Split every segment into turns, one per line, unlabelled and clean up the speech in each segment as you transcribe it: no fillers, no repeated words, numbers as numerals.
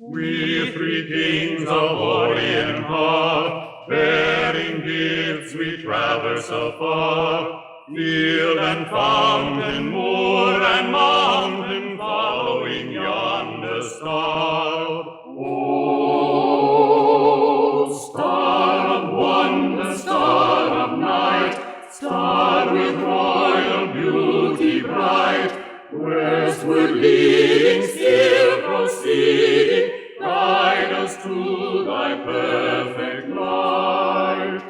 We three kings of Orient are, bearing gifts we traverse afar, field and fountain, moor and mountain, following yonder star. O star of wonder, star of night, star with royal beauty bright, westward leading, still proceeding, guide us to thy perfect light.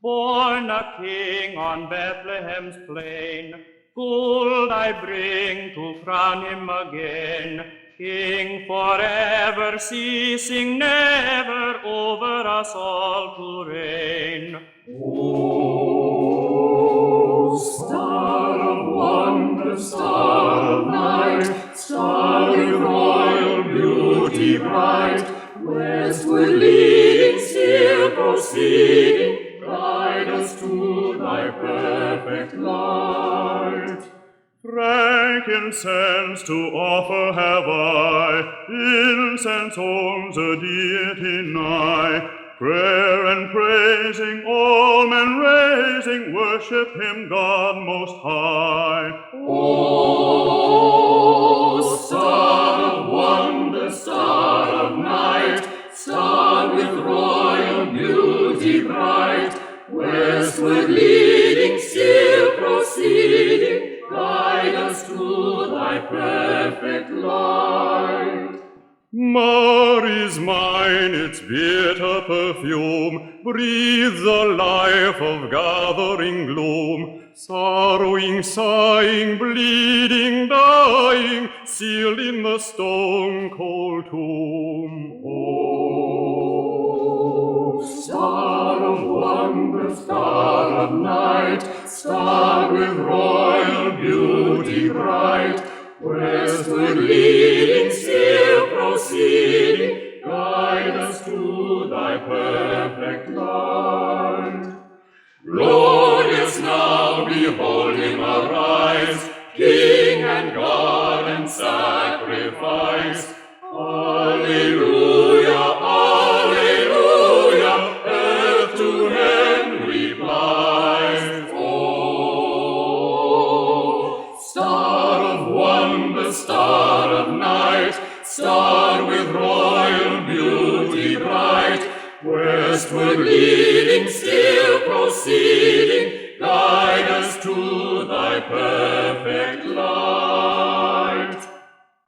Born a king on Bethlehem's plain, gold I bring to crown him again, King forever, ceasing never over us all to reign.
O star of wonder, star of night, star with royal beauty bright, westward leading, still proceeding, guide us to thy perfect light.
Frankincense to offer have I, incense owns a deity nigh, prayer and praising, all men raising, worship him, God most high.
O star of wonder, star of night, star with royal beauty bright, westward leading, still proceeding, guide us to thy perfect light.
Mary's mine, its bitter perfume, breathes the life of gathering gloom, sorrowing, sighing, bleeding, dying, sealed in the stone-cold tomb.
O star of wonder, star of night, star with royal beauty bright, westward leading, still proceeding, guide us to thy perfect light. Glorious now, behold him arise, King and God and sacrifice. Alleluia, alleluia, earth to heaven replies. Oh, star of wonder, star of night, star with royal beauty bright, westward leading, still proceeding, guide us to thy perfect